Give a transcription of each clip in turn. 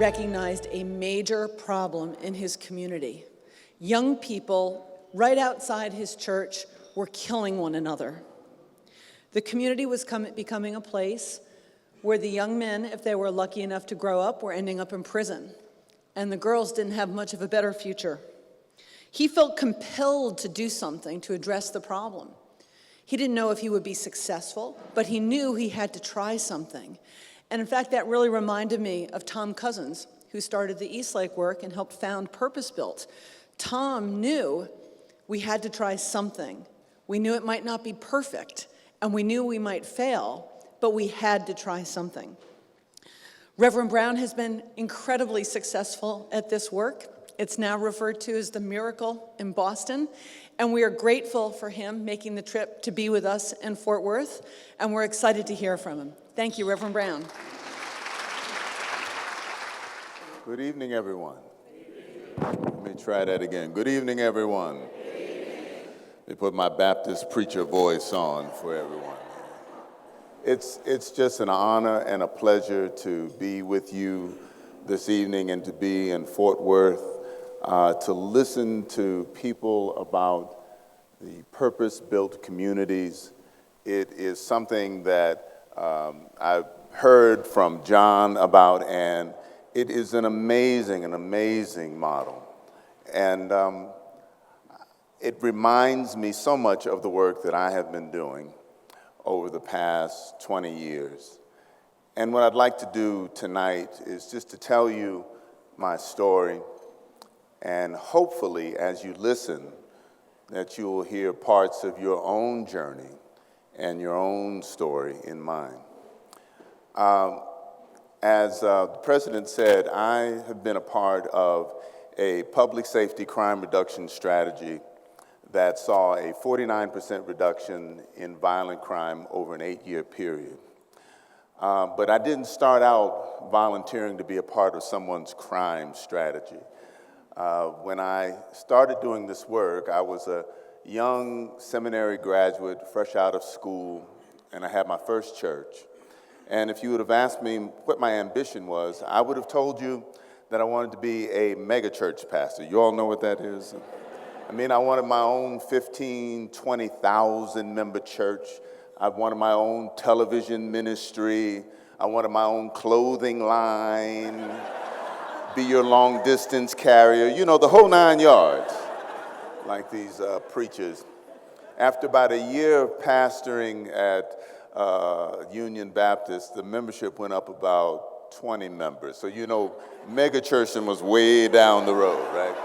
recognized a major problem in his community. Young people right outside his church were killing one another. The community was becoming a place where the young men, if they were lucky enough to grow up, were ending up in prison, and the girls didn't have much of a better future. He felt compelled to do something to address the problem. He didn't know if he would be successful, but he knew he had to try something. And in fact, that really reminded me of Tom Cousins, who started the Eastlake work and helped found Purpose Built. Tom knew we had to try something. We knew it might not be perfect, and we knew we might fail, but we had to try something. Reverend Brown has been incredibly successful at this work. It's now referred to as the Miracle in Boston, and we are grateful for him making the trip to be with us in Fort Worth, and we're excited to hear from him. Thank you, Reverend Brown. Good evening, everyone. Let me try that again. Good evening, everyone. Let me put my Baptist preacher voice on for everyone. It's just an honor and a pleasure to be with you this evening and to be in Fort Worth, to listen to people about the purpose-built communities. It is something that I've heard from John about, and it is an amazing model. And it reminds me so much of the work that I have been doing over the past 20 years. And what I'd like to do tonight is just to tell you my story, and hopefully as you listen, that you will hear parts of your own journey and your own story in mine. As the President said, I have been a part of a public safety crime reduction strategy that saw a 49% reduction in violent crime over an 8-year period. But I didn't start out volunteering to be a part of someone's crime strategy. When I started doing this work, I was a young seminary graduate, fresh out of school, and I had my first church. And if you would have asked me what my ambition was, I would have told you that I wanted to be a megachurch pastor. You all know what that is? I mean, I wanted my own 15, 20,000 member church. I wanted my own television ministry. I wanted my own clothing line, be your long distance carrier, you know, the whole 9 yards, like these preachers. After about a year of pastoring at Union Baptist, the membership went up about 20 members. So, you know, megachurching was way down the road, right?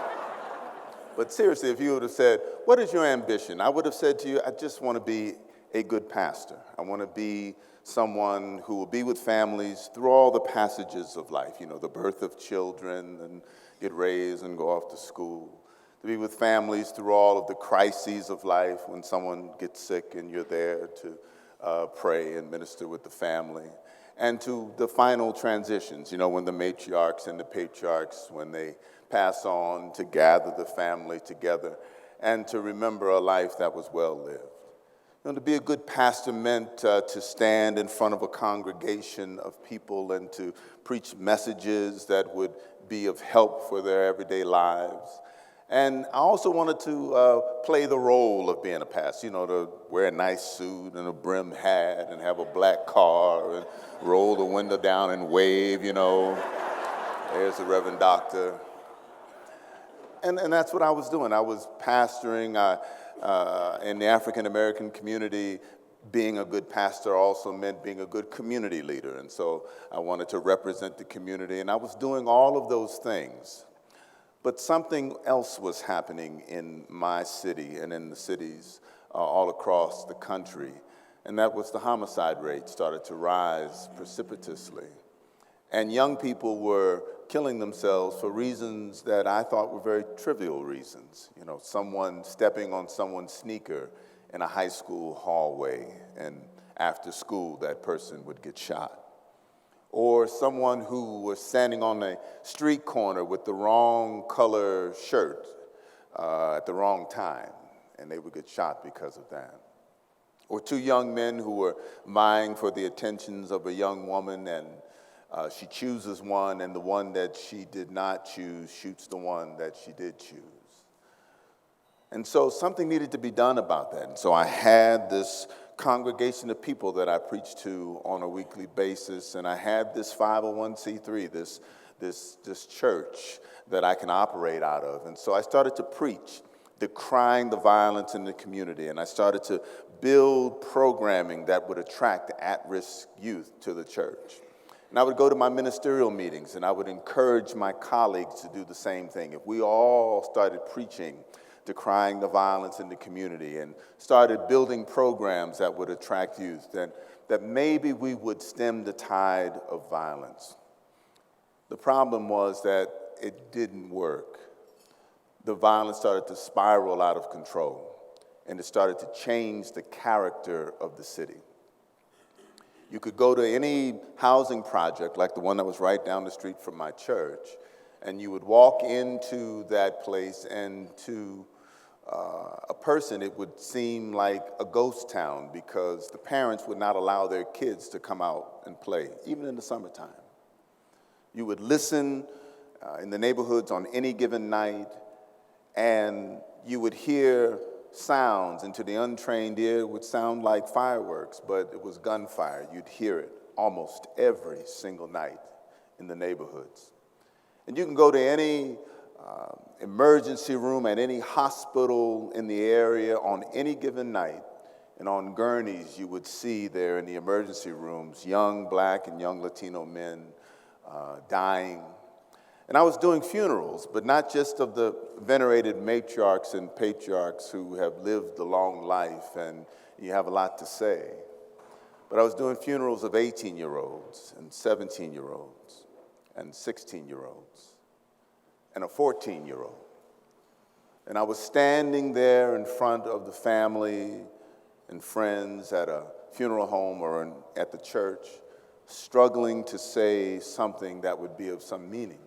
But seriously, if you would have said, what is your ambition? I would have said to you, I just want to be a good pastor. I want to be someone who will be with families through all the passages of life, you know, the birth of children and get raised and go off to school. To be with families through all of the crises of life when someone gets sick and you're there to pray and minister with the family. And to the final transitions, you know, when the matriarchs and the patriarchs, when they pass on, to gather the family together and to remember a life that was well lived. You know, to be a good pastor meant to stand in front of a congregation of people and to preach messages that would be of help for their everyday lives. And I also wanted to play the role of being a pastor, you know, to wear a nice suit and a brim hat and have a black car and roll the window down and wave, you know. There's the Reverend Doctor. And that's what I was doing. I was pastoring in the African-American community. Being a good pastor also meant being a good community leader. And so I wanted to represent the community. And I was doing all of those things. But something else was happening in my city and in the cities all across the country. And that was the homicide rate started to rise precipitously. And young people were killing themselves for reasons that I thought were very trivial reasons. You know, someone stepping on someone's sneaker in a high school hallway, and after school, that person would get shot. Or someone who was standing on a street corner with the wrong color shirt at the wrong time, and they would get shot because of that. Or two young men who were vying for the attentions of a young woman, and She chooses one, and the one that she did not choose shoots the one that she did choose. And so something needed to be done about that. And so I had this congregation of people that I preached to on a weekly basis, and I had this 501c3, this church that I can operate out of. And so I started to preach, decrying the violence in the community, and I started to build programming that would attract at-risk youth to the church. And I would go to my ministerial meetings, and I would encourage my colleagues to do the same thing. If we all started preaching, decrying the violence in the community, and started building programs that would attract youth, that maybe we would stem the tide of violence. The problem was that it didn't work. The violence started to spiral out of control, and it started to change the character of the city. You could go to any housing project, like the one that was right down the street from my church, and you would walk into that place, and to a person, it would seem like a ghost town, because the parents would not allow their kids to come out and play, even in the summertime. You would listen in the neighborhoods on any given night, and you would hear sounds, and to the untrained ear it would sound like fireworks, but it was gunfire. You'd hear it almost every single night in the neighborhoods. And you can go to any emergency room at any hospital in the area on any given night, and on gurneys you would see there in the emergency rooms young Black and young Latino men dying. And I was doing funerals, but not just of the venerated matriarchs and patriarchs who have lived a long life and you have a lot to say, but I was doing funerals of 18-year-olds and 17-year-olds and 16-year-olds and a 14-year-old. And I was standing there in front of the family and friends at a funeral home or at the church, struggling to say something that would be of some meaning.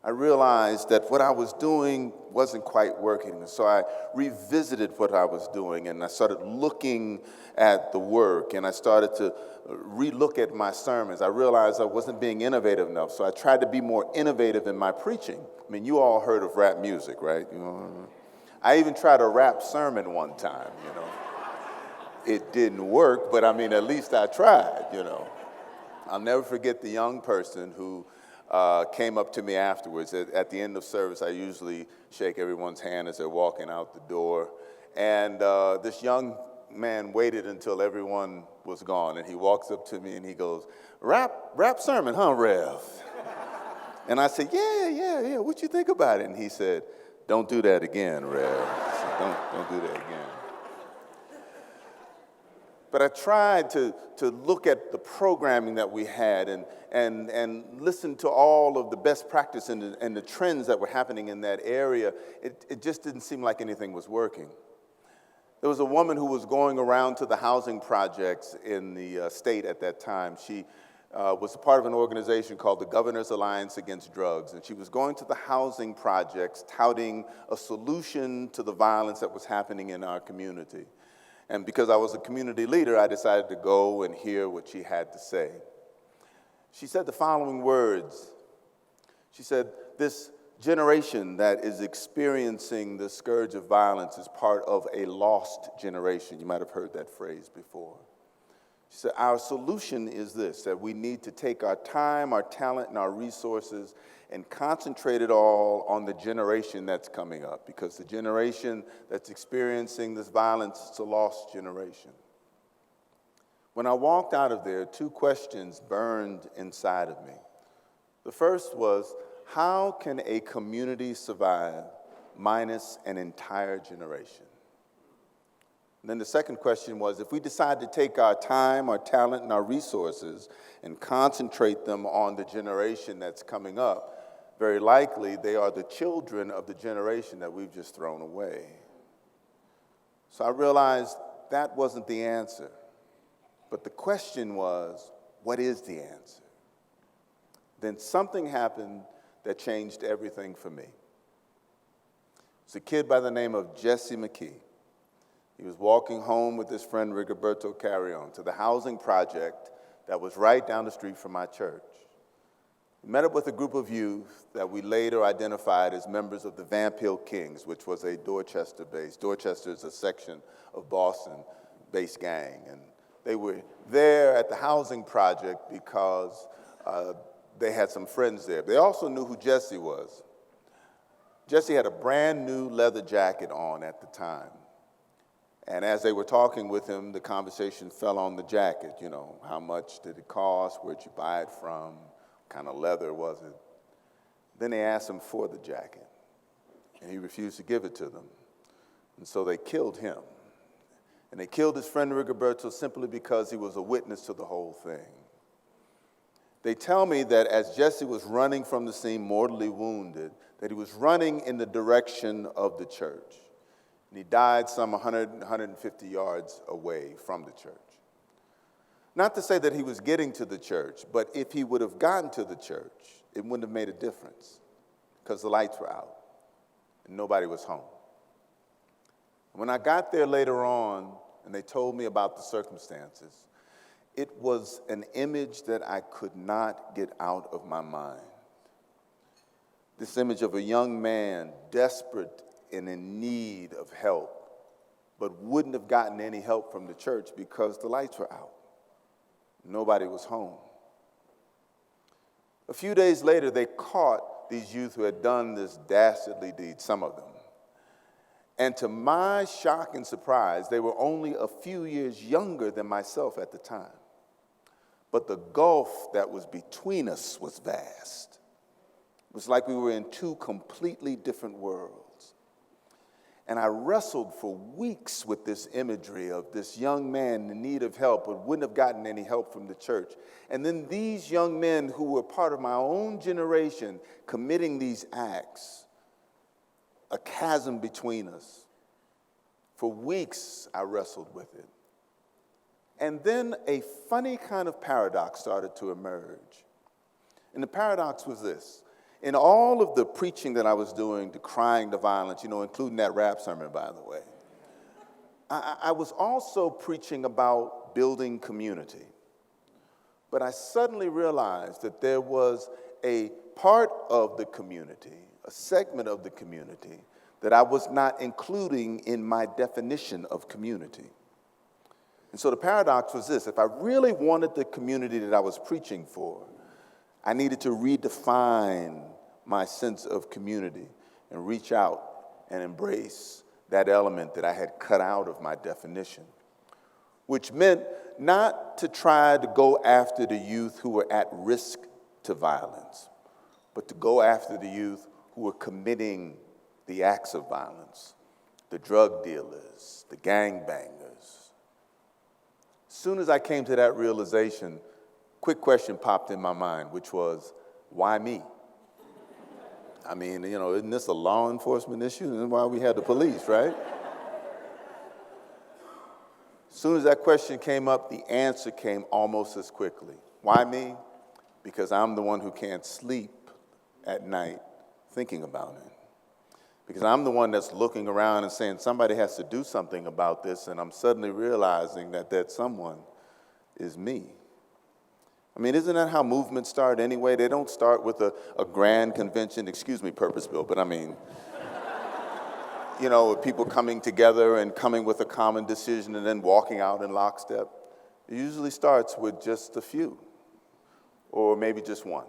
I realized that what I was doing wasn't quite working, and so I revisited what I was doing, and I started looking at the work, and I started to relook at my sermons. I realized I wasn't being innovative enough, so I tried to be more innovative in my preaching. I mean, you all heard of rap music, right? You know, I even tried a rap sermon one time, you know. It didn't work, but I mean, at least I tried, you know. I'll never forget the young person who came up to me afterwards. At the end of service, I usually shake everyone's hand as they're walking out the door. And this young man waited until everyone was gone, and he walks up to me and he goes, rap sermon, huh, Rev? And I said, yeah, what you think about it? And he said, don't do that again, Rev. I said, don't do that again. But I tried to look at the programming that we had and listen to all of the best practice and the trends that were happening in that area. It just didn't seem like anything was working. There was a woman who was going around to the housing projects in the state at that time. She was a part of an organization called the Governor's Alliance Against Drugs, and she was going to the housing projects touting a solution to the violence that was happening in our community. And because I was a community leader, I decided to go and hear what she had to say. She said the following words. She said, this generation that is experiencing the scourge of violence is part of a lost generation. You might have heard that phrase before. She said, our solution is this, that we need to take our time, our talent, and our resources and concentrate it all on the generation that's coming up, because the generation that's experiencing this violence is a lost generation. When I walked out of there, two questions burned inside of me. The first was, how can a community survive minus an entire generation? And then the second question was, if we decide to take our time, our talent, and our resources and concentrate them on the generation that's coming up, very likely they are the children of the generation that we've just thrown away. So I realized that wasn't the answer. But the question was, what is the answer? Then something happened that changed everything for me. It's a kid by the name of Jesse McKee. He was walking home with his friend Rigoberto Carrion to the housing project that was right down the street from my church. We met up with a group of youth that we later identified as members of the Vamp Hill Kings, which was a Dorchester-based. Dorchester is a section of Boston-based gang. And they were there at the housing project because they had some friends there. They also knew who Jesse was. Jesse had a brand new leather jacket on at the time. And as they were talking with him, the conversation fell on the jacket. You know, how much did it cost? Where'd you buy it from? What kind of leather was it? Then they asked him for the jacket, and he refused to give it to them. And so they killed him. And they killed his friend Rigoberto simply because he was a witness to the whole thing. They tell me that as Jesse was running from the scene, mortally wounded, that he was running in the direction of the church. And he died some 100, 150 yards away from the church. Not to say that he was getting to the church, but if he would have gotten to the church, it wouldn't have made a difference because the lights were out and nobody was home. When I got there later on and they told me about the circumstances, it was an image that I could not get out of my mind. This image of a young man desperate and in need of help, but wouldn't have gotten any help from the church because the lights were out. Nobody was home. A few days later, they caught these youth who had done this dastardly deed, some of them. And to my shock and surprise, they were only a few years younger than myself at the time. But the gulf that was between us was vast. It was like we were in two completely different worlds. And I wrestled for weeks with this imagery of this young man in need of help but wouldn't have gotten any help from the church. And then these young men who were part of my own generation committing these acts, a chasm between us. For weeks, I wrestled with it. And then a funny kind of paradox started to emerge. And the paradox was this. In all of the preaching that I was doing, decrying the violence, including that rap sermon, by the way, I was also preaching about building community. But I suddenly realized that there was a part of the community, a segment of the community, that I was not including in my definition of community. And so the paradox was this: if I really wanted the community that I was preaching for, I needed to redefine my sense of community and reach out and embrace that element that I had cut out of my definition, which meant not to try to go after the youth who were at risk to violence, but to go after the youth who were committing the acts of violence, the drug dealers, the gangbangers. As soon as I came to that realization, quick question popped in my mind, which was, why me? I mean, isn't this a law enforcement issue? That's why we had the police, right? As soon as that question came up, the answer came almost as quickly. Why me? Because I'm the one who can't sleep at night thinking about it. Because I'm the one that's looking around and saying, somebody has to do something about this, and I'm suddenly realizing that that someone is me. I mean, isn't that how movements start anyway? They don't start with a grand convention, excuse me, purpose built, but I mean, with people coming together and coming with a common decision and then walking out in lockstep. It usually starts with just a few, or maybe just one.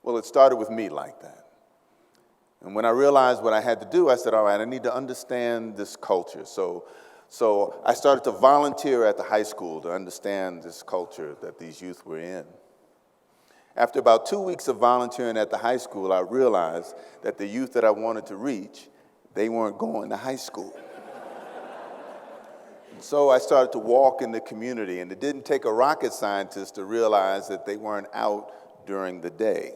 Well, it started with me like that. And when I realized what I had to do, I said, all right, I need to understand this culture. So I started to volunteer at the high school to understand this culture that these youth were in. After about 2 weeks of volunteering at the high school, I realized that the youth that I wanted to reach, they weren't going to high school. So I started to walk in the community, and it didn't take a rocket scientist to realize that they weren't out during the day,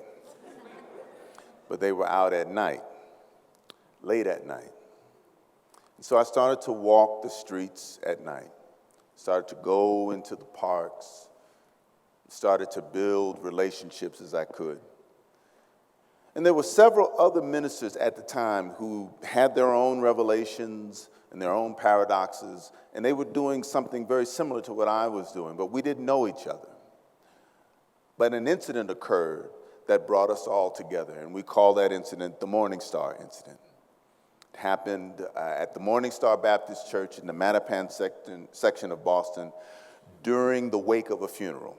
but they were out at night, late at night. So I started to walk the streets at night, started to go into the parks, started to build relationships as I could. And there were several other ministers at the time who had their own revelations and their own paradoxes, and they were doing something very similar to what I was doing, but we didn't know each other. But an incident occurred that brought us all together, and we call that incident the Morning Star incident. It happened at the Morning Star Baptist Church in the Mattapan section of Boston during the wake of a funeral.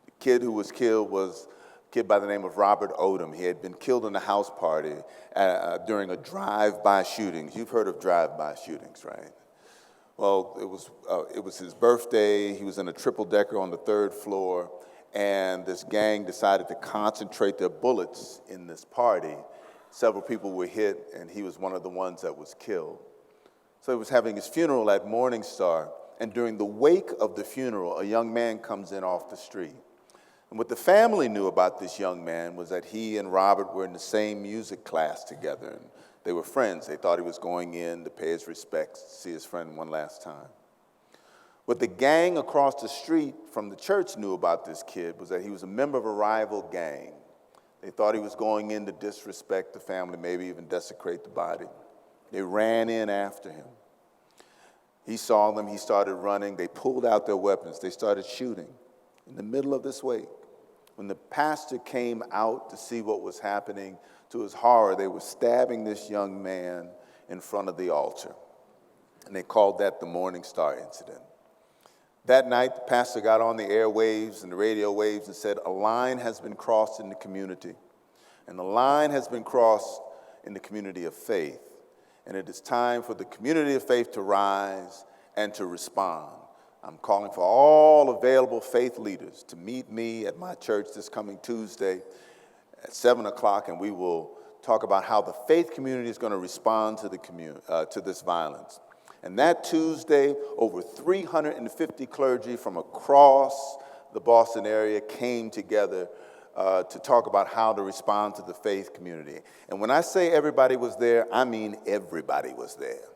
The kid who was killed was a kid by the name of Robert Odom. He had been killed in a house party during a drive-by shooting. You've heard of drive-by shootings, right? Well, it was his birthday. He was in a triple-decker on the third floor, and this gang decided to concentrate their bullets in this party. Several people were hit, and he was one of the ones that was killed. So he was having his funeral at Morning Star, and during the wake of the funeral, a young man comes in off the street. And what the family knew about this young man was that he and Robert were in the same music class together, and they were friends. They thought he was going in to pay his respects, to see his friend one last time. What the gang across the street from the church knew about this kid was that he was a member of a rival gang. They thought he was going in to disrespect the family, maybe even desecrate the body. They ran in after him. He saw them. He started running. They pulled out their weapons. They started shooting in the middle of this wake. When the pastor came out to see what was happening, to his horror, they were stabbing this young man in front of the altar. And they called that the Morning Star incident. That night, the pastor got on the airwaves and the radio waves and said, a line has been crossed in the community. And the line has been crossed in the community of faith. And it is time for the community of faith to rise and to respond. I'm calling for all available faith leaders to meet me at my church this coming Tuesday at 7 o'clock, and we will talk about how the faith community is going to respond to this violence. And that Tuesday, over 350 clergy from across the Boston area came together to talk about how to respond to the faith community. And when I say everybody was there, I mean everybody was there.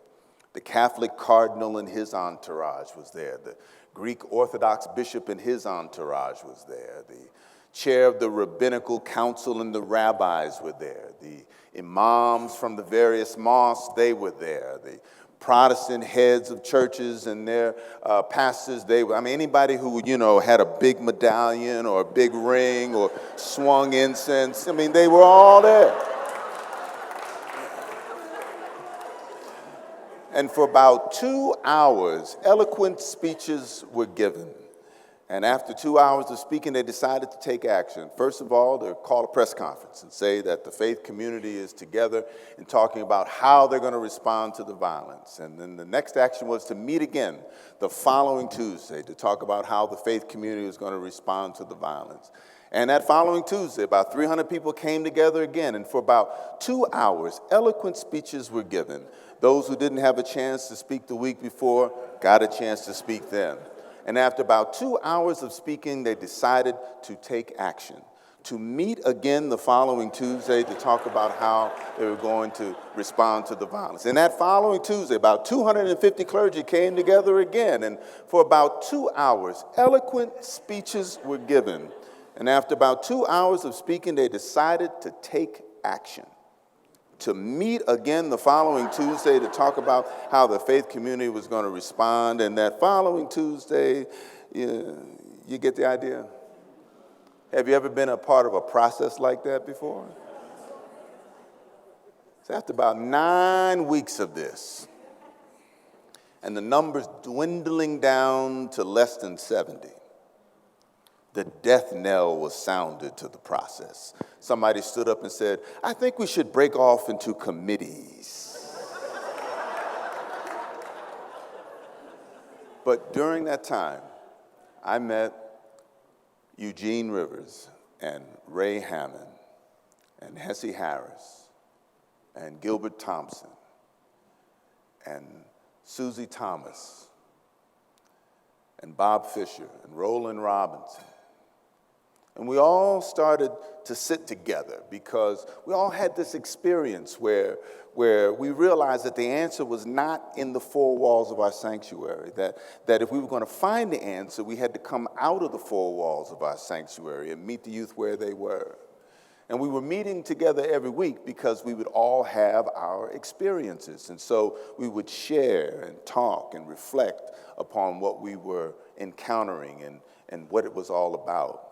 The Catholic cardinal and his entourage was there. The Greek Orthodox bishop and his entourage was there. The chair of the rabbinical council and the rabbis were there. The imams from the various mosques, they were there. The Protestant heads of churches and their pastors, anybody who, had a big medallion or a big ring or swung incense, they were all there. And for about 2 hours, eloquent speeches were given. And after 2 hours of speaking, they decided to take action. First of all, to call a press conference and say that the faith community is together and talking about how they're going to respond to the violence. And then the next action was to meet again the following Tuesday to talk about how the faith community was going to respond to the violence. And that following Tuesday, about 300 people came together again, and for about 2 hours, eloquent speeches were given. Those who didn't have a chance to speak the week before got a chance to speak then. And after about 2 hours of speaking, they decided to take action, to meet again the following Tuesday to talk about how they were going to respond to the violence. And that following Tuesday, about 250 clergy came together again, and for about 2 hours, eloquent speeches were given. And after about 2 hours of speaking, they decided to take action, to meet again the following Tuesday to talk about how the faith community was going to respond. And that following Tuesday, you get the idea? Have you ever been a part of a process like that before? So after about 9 weeks of this, and the numbers dwindling down to less than 70, the death knell was sounded to the process. Somebody stood up and said, I think we should break off into committees. But during that time, I met Eugene Rivers and Ray Hammond and Hesse Harris and Gilbert Thompson and Susie Thomas and Bob Fisher and Roland Robinson. And we all started to sit together because we all had this experience where we realized that the answer was not in the four walls of our sanctuary, that if we were going to find the answer, we had to come out of the four walls of our sanctuary and meet the youth where they were. And we were meeting together every week because we would all have our experiences. And so we would share and talk and reflect upon what we were encountering and what it was all about.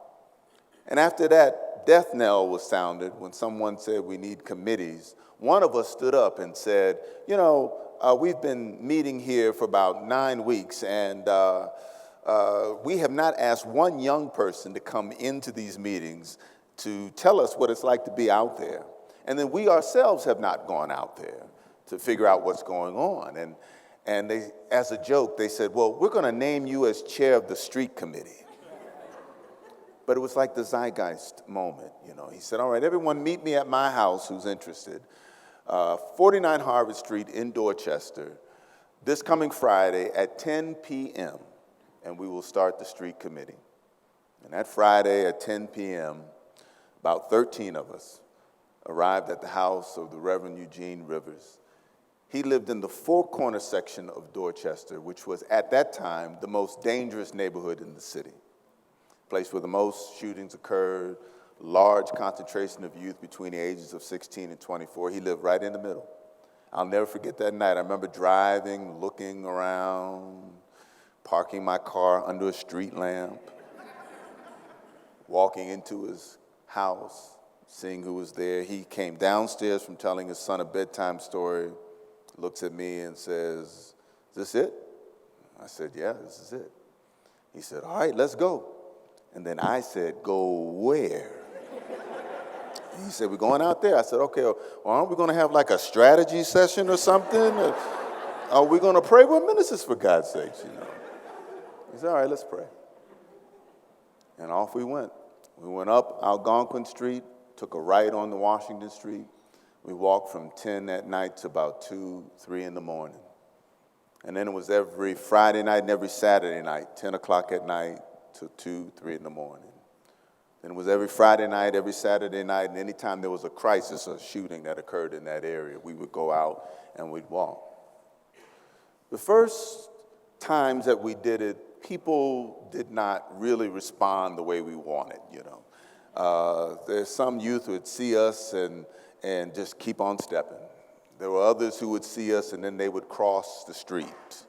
And after that death knell was sounded, when someone said we need committees, one of us stood up and said, we've been meeting here for about 9 weeks, and we have not asked one young person to come into these meetings to tell us what it's like to be out there. And then we ourselves have not gone out there to figure out what's going on. And they, as a joke, they said, well, we're going to name you as chair of the street committee. But it was like the zeitgeist moment, He said, all right, everyone meet me at my house who's interested. 49 Harvard Street in Dorchester, this coming Friday at 10 p.m., and we will start the street committee. And that Friday at 10 p.m., about 13 of us arrived at the house of the Reverend Eugene Rivers. He lived in the Four Corner section of Dorchester, which was at that time the most dangerous neighborhood in the city. Place where the most shootings occurred, large concentration of youth between the ages of 16 and 24. He lived right in the middle. I'll never forget that night. I remember driving, looking around, parking my car under a street lamp, walking into his house, seeing who was there. He came downstairs from telling his son a bedtime story, looks at me and says, "Is this it?" I said, "Yeah, this is it." He said, "All right, let's go." And then I said, "Go where?" He said, "We're going out there." I said, "Okay, well, aren't we going to have like a strategy session or something? Or are we going to pray? We're ministers, for God's sakes, He said, "All right, let's pray." And off we went. We went up Algonquin Street, took a right on the Washington Street. We walked from 10 at night to about 2, 3 in the morning. And then it was every Friday night and every Saturday night, 10 o'clock at night to 2, 3 in the morning. Then it was every Friday night, every Saturday night, and anytime there was a crisis or shooting that occurred in that area, we would go out and we'd walk. The first times that we did it, people did not really respond the way we wanted, There's some youth who would see us and just keep on stepping. There were others who would see us and then they would cross the street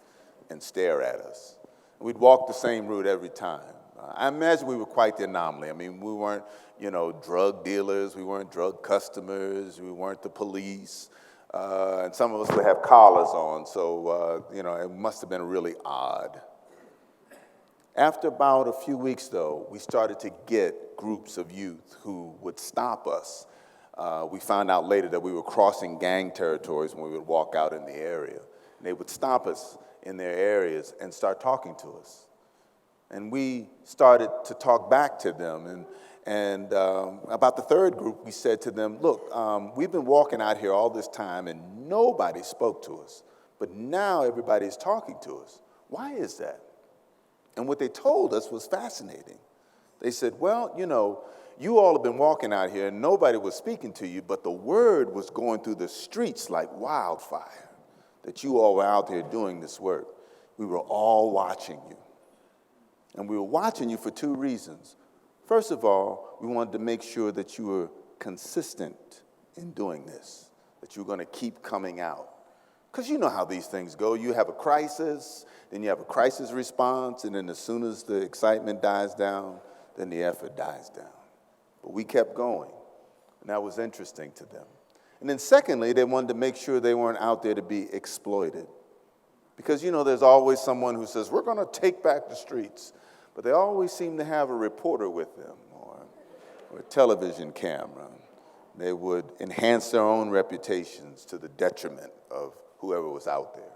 and stare at us. We'd walk the same route every time. I imagine we were quite the anomaly. I mean, we weren't, drug dealers. We weren't drug customers. We weren't the police. And some of us would have collars on, so, it must have been really odd. After about a few weeks, though, we started to get groups of youth who would stop us. We found out later that we were crossing gang territories when we would walk out in the area. And they would stop us in their areas and start talking to us. And we started to talk back to them. And about the third group, we said to them, "Look, we've been walking out here all this time and nobody spoke to us. But now everybody's talking to us. Why is that?" And what they told us was fascinating. They said, "Well, you all have been walking out here and nobody was speaking to you, but the word was going through the streets like wildfire that you all were out there doing this work. We were all watching you. And we were watching you for 2 reasons. First of all, we wanted to make sure that you were consistent in doing this, that you were going to keep coming out. Because you know how these things go. You have a crisis, then you have a crisis response, and then as soon as the excitement dies down, then the effort dies down. But we kept going, and that was interesting to them. And then secondly, they wanted to make sure they weren't out there to be exploited. Because, there's always someone who says, "We're going to take back the streets." But they always seem to have a reporter with them or a television camera. They would enhance their own reputations to the detriment of whoever was out there.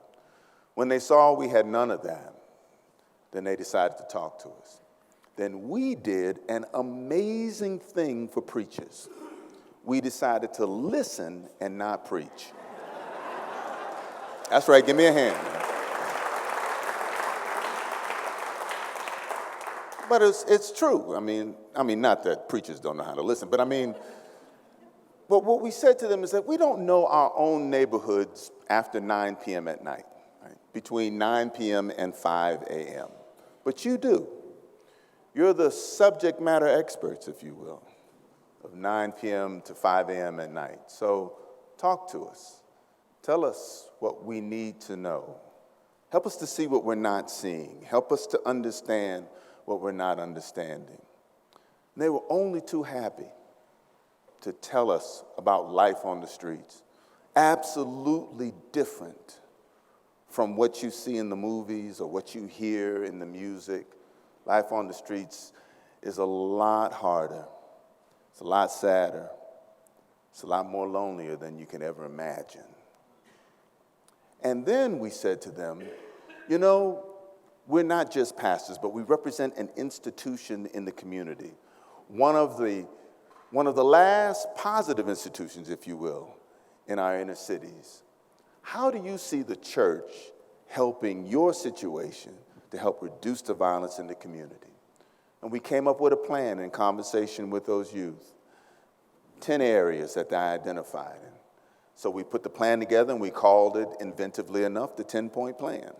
When they saw we had none of that, then they decided to talk to us. Then we did an amazing thing for preachers. We decided to listen and not preach. That's right, give me a hand. But it's true. I mean, not that preachers don't know how to listen, but but what we said to them is that we don't know our own neighborhoods after 9 p.m. at night, right? Between 9 p.m. and 5 a.m. But you do. You're the subject matter experts, if you will, of 9 p.m. to 5 a.m. at night. So talk to us. Tell us what we need to know. Help us to see what we're not seeing. Help us to understand what we're not understanding. And they were only too happy to tell us about life on the streets. Absolutely different from what you see in the movies or what you hear in the music. Life on the streets is a lot harder. It's a lot sadder. It's a lot more lonelier than you can ever imagine. And then we said to them, you know, we're not just pastors, but we represent an institution in the community. One of the last positive institutions, if you will, in our inner cities. How do you see the church helping your situation to help reduce the violence in the community? And we came up with a plan in conversation with those youth, 10 areas that they identified. And so we put the plan together and we called it, inventively enough, the 10-point plan.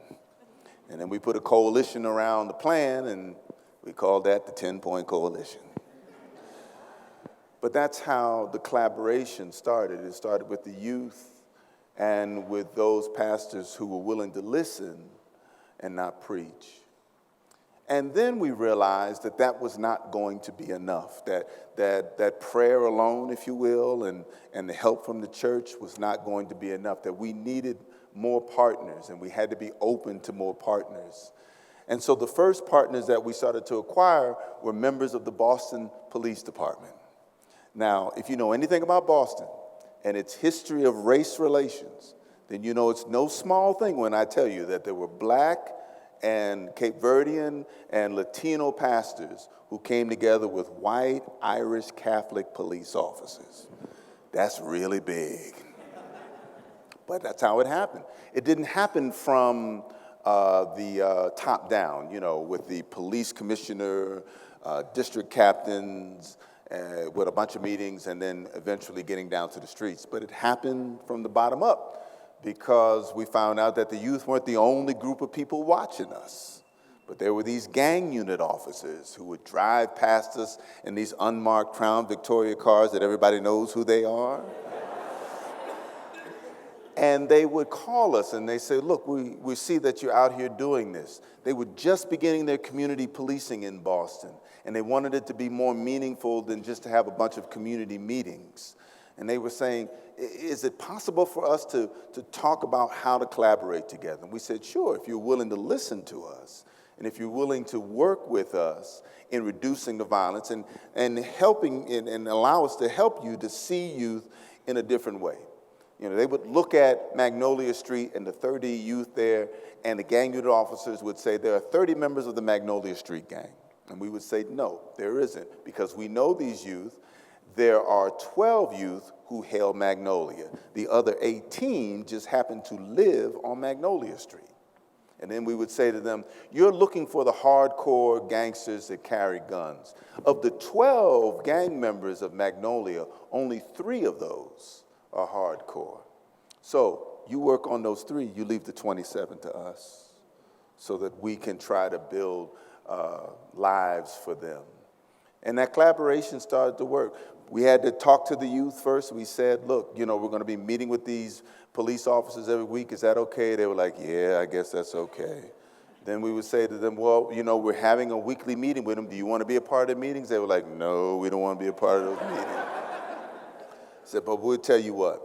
And then we put a coalition around the plan and we called that the 10-point coalition. But that's how the collaboration started. It started with the youth and with those pastors who were willing to listen and not preach. And then we realized that that was not going to be enough, that prayer alone, if you will, and the help from the church was not going to be enough, that we needed more partners and we had to be open to more partners. And so the first partners that we started to acquire were members of the Boston Police Department. Now, if you know anything about Boston and its history of race relations, then you know it's no small thing when I tell you that there were Black and Cape Verdean and Latino pastors who came together with white Irish Catholic police officers. That's really big. But that's how it happened. It didn't happen from the top down, you know, with the police commissioner, district captains, with a bunch of meetings, and then eventually getting down to the streets. But it happened from the bottom up because we found out that the youth weren't the only group of people watching us. But there were these gang unit officers who would drive past us in these unmarked Crown Victoria cars that everybody knows who they are. And they would call us and they say, look, we see that you're out here doing this. They were just beginning their community policing in Boston, and they wanted it to be more meaningful than just to have a bunch of community meetings. And they were saying, is it possible for us to talk about how to collaborate together? And we said, sure, if you're willing to listen to us, and if you're willing to work with us in reducing the violence and helping and allow us to help you to see youth in a different way. You know, they would look at Magnolia Street and the 30 youth there, and the gang unit officers would say, there are 30 members of the Magnolia Street gang. And we would say, no, there isn't, because we know these youth. There are 12 youth who hail Magnolia. The other 18 just happen to live on Magnolia Street. And then we would say to them, you're looking for the hardcore gangsters that carry guns. Of the 12 gang members of Magnolia, only 3 of those are hardcore. So you work on those 3, you leave the 27 to us so that we can try to build lives for them. And that collaboration started to work. We had to talk to the youth first. We said, look, you know, we're going to be meeting with these police officers every week. Is that okay? They were like, yeah, I guess that's okay. Then we would say to them, well, you know, we're having a weekly meeting with them. Do you want to be a part of the meetings? They were like, no, we don't want to be a part of those meetings. I said, but we'll tell you what.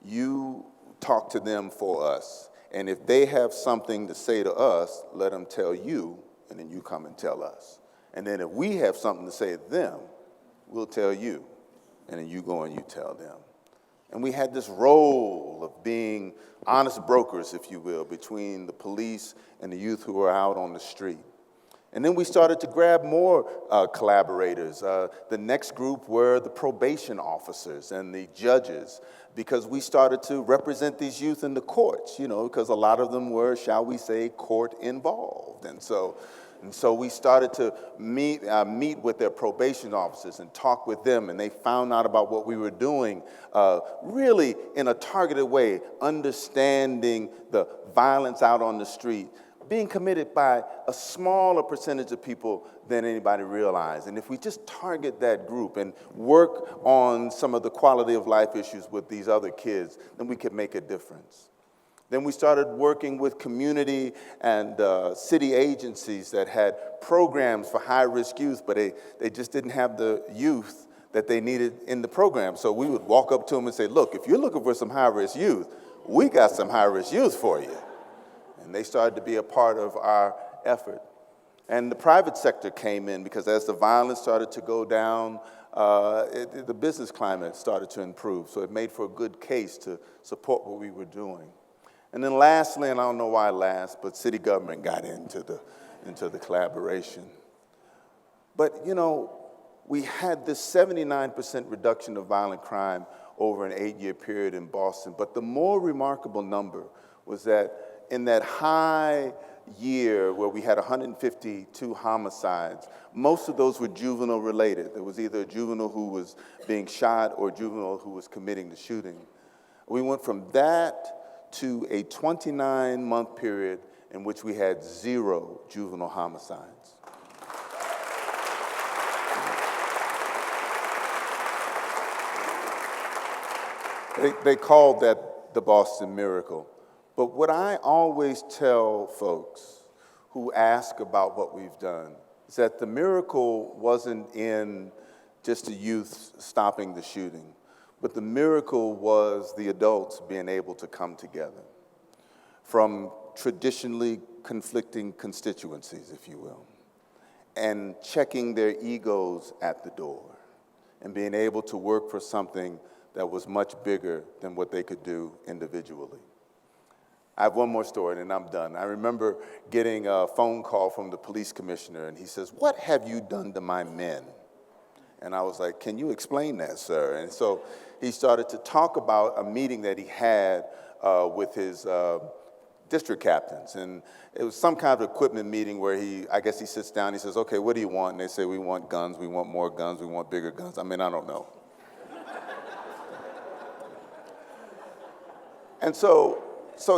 You talk to them for us. And if they have something to say to us, let them tell you, and then you come and tell us. And then if we have something to say to them, we'll tell you, and then you go and you tell them. And we had this role of being honest brokers, if you will, between the police and the youth who were out on the street. And then we started to grab more collaborators. The next group were the probation officers and the judges, because we started to represent these youth in the courts, you know, because a lot of them were, shall we say, court involved. And so we started to meet with their probation officers and talk with them, and they found out about what we were doing, really in a targeted way, understanding the violence out on the street, being committed by a smaller percentage of people than anybody realized. And if we just target that group and work on some of the quality of life issues with these other kids, then we could make a difference. Then we started working with community and city agencies that had programs for high-risk youth, but they just didn't have the youth that they needed in the program. So we would walk up to them and say, look, if you're looking for some high-risk youth, we got some high-risk youth for you. And they started to be a part of our effort. And the private sector came in because as the violence started to go down, the business climate started to improve. So it made for a good case to support what we were doing. And then lastly, and I don't know why last, but city government got into the collaboration. But, you know, we had this 79% reduction of violent crime over an 8-year period in Boston. But the more remarkable number was that in that high year where we had 152 homicides, most of those were juvenile related. There was either a juvenile who was being shot or a juvenile who was committing the shooting. We went from that to a 29-month period in which we had 0 juvenile homicides. They called that the Boston Miracle. But what I always tell folks who ask about what we've done is that the miracle wasn't in just the youth stopping the shooting, but the miracle was the adults being able to come together from traditionally conflicting constituencies, if you will, and checking their egos at the door and being able to work for something that was much bigger than what they could do individually. I have one more story, and then I'm done. I remember getting a phone call from the police commissioner, and he says, "What have you done to my men?" And I was like, "Can you explain that, sir?" And so he started to talk about a meeting that he had with his district captains. And it was some kind of equipment meeting where I guess he sits down, he says, "Okay, what do you want?" And they say, "We want guns, we want more guns, we want bigger guns." I mean, I don't know. And so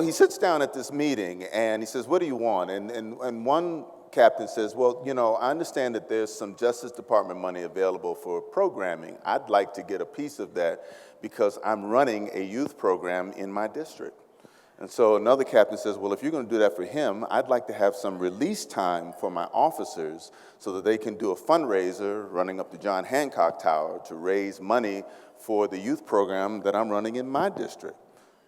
he sits down at this meeting and he says, "What do you want?" And one captain says, "Well, you know, I understand that there's some Justice Department money available for programming. I'd like to get a piece of that because I'm running a youth program in my district." And so another captain says, "Well, if you're going to do that for him, I'd like to have some release time for my officers so that they can do a fundraiser running up the John Hancock Tower to raise money for the youth program that I'm running in my district."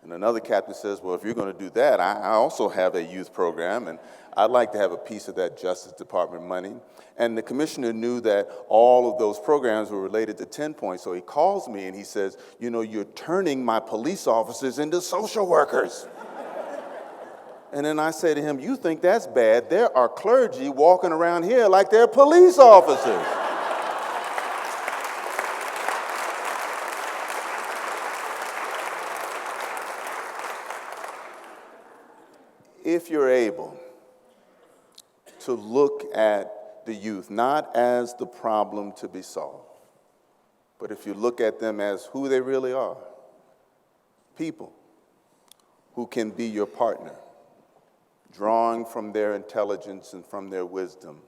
And another captain says, "Well, if you're going to do that, I also have a youth program, and I'd like to have a piece of that Justice Department money." And the commissioner knew that all of those programs were related to 10 points, so he calls me and he says, "You know, you're turning my police officers into social workers." And then I say to him, "You think that's bad? There are clergy walking around here like they're police officers." If you're able to look at the youth not as the problem to be solved, but if you look at them as who they really are, people who can be your partner, drawing from their intelligence and from their wisdom,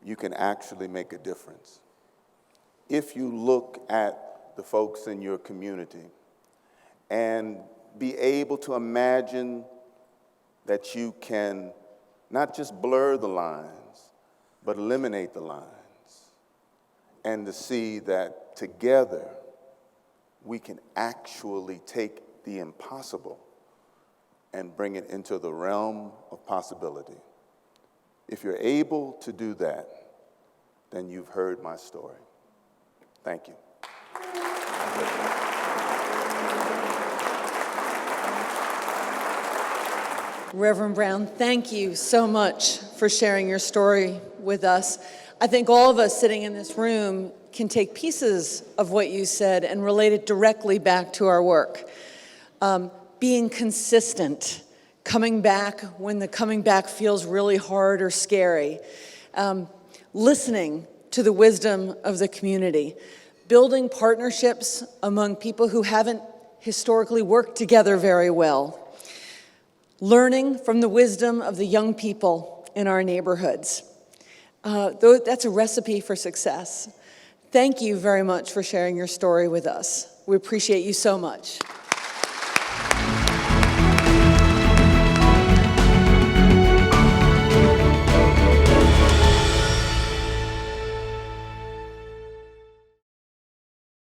you can actually make a difference. If you look at the folks in your community and be able to imagine that you can not just blur the lines, but eliminate the lines, and to see that together we can actually take the impossible and bring it into the realm of possibility. If you're able to do that, then you've heard my story. Thank you. Reverend Brown, thank you so much for sharing your story with us. I think all of us sitting in this room can take pieces of what you said and relate it directly back to our work. Being consistent, coming back when the coming back feels really hard or scary, listening to the wisdom of the community, building partnerships among people who haven't historically worked together very well, learning from the wisdom of the young people in our neighborhoods. That's a recipe for success. Thank you very much for sharing your story with us. We appreciate you so much.